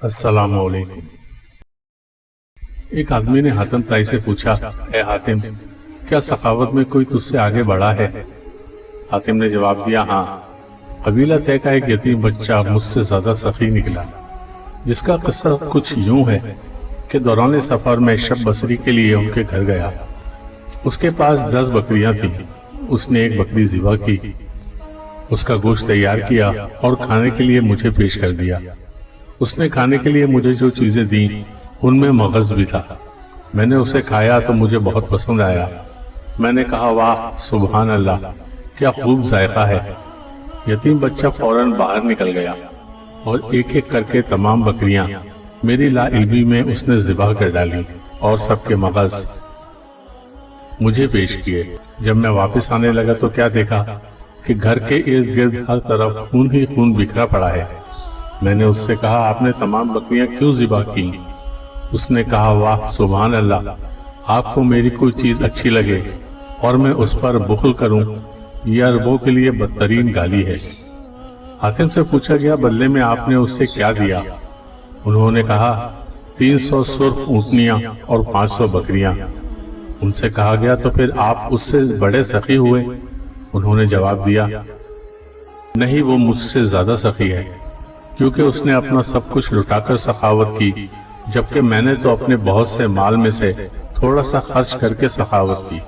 السلام علیکم۔ ایک آدمی نے حاتم تائی سے پوچھا، اے حاتم، کیا سخاوت میں کوئی تجھ سے آگے بڑھا ہے؟ حاتم نے جواب دیا، ہاں، قبیلہ طے کا ایک یتیم بچہ مجھ سے زیادہ سخی نکلا، جس کا قصہ کچھ یوں ہے کہ دوران سفر میں شب بصری کے لیے ان کے گھر گیا۔ اس کے پاس 10 بکریاں تھیں۔ اس نے ایک بکری ذبح کی، اس کا گوشت تیار کیا اور کھانے کے لیے مجھے پیش کر دیا۔ اس نے کھانے کے لیے مجھے جو چیزیں دیں ان میں مغز بھی تھا۔ میں نے اسے کھایا تو مجھے بہت پسند آیا۔ میں نے کہا، واہ سبحان اللہ، کیا خوب ذائقہ ہے۔ یتیم بچہ فوراً باہر نکل گیا اور ایک ایک کر کے تمام بکریاں میری لا علمی میں اس نے ذبح کر ڈالی اور سب کے مغز مجھے پیش کیے۔ جب میں واپس آنے لگا تو کیا دیکھا کہ گھر کے ارد گرد ہر طرف خون ہی خون بکھرا پڑا ہے۔ میں نے اس سے کہا، آپ نے تمام بکریاں کیوں ذبح کی؟ اس نے کہا، واہ سبحان اللہ، آپ کو میری کوئی چیز اچھی لگے اور میں اس پر بخل کروں، یہ عربوں کے لیے بدترین گالی ہے۔ حاتم سے پوچھا گیا، بدلے میں آپ نے اس سے کیا دیا؟ انہوں نے کہا، 300 سرخ اونٹنیاں اور 500 بکریاں۔ ان سے کہا گیا، تو پھر آپ اس سے بڑے سخی ہوئے؟ انہوں نے جواب دیا، نہیں، وہ مجھ سے زیادہ سخی ہے، کیونکہ اس نے اپنا سب کچھ لٹا کر سخاوت کی، جبکہ میں نے تو اپنے بہت سے مال میں سے تھوڑا سا خرچ کر کے سخاوت کی۔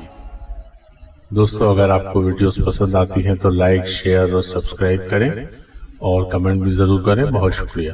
دوستو، اگر آپ کو ویڈیوز پسند آتی ہیں تو لائک، شیئر اور سبسکرائب کریں اور کمنٹ بھی ضرور کریں۔ بہت شکریہ۔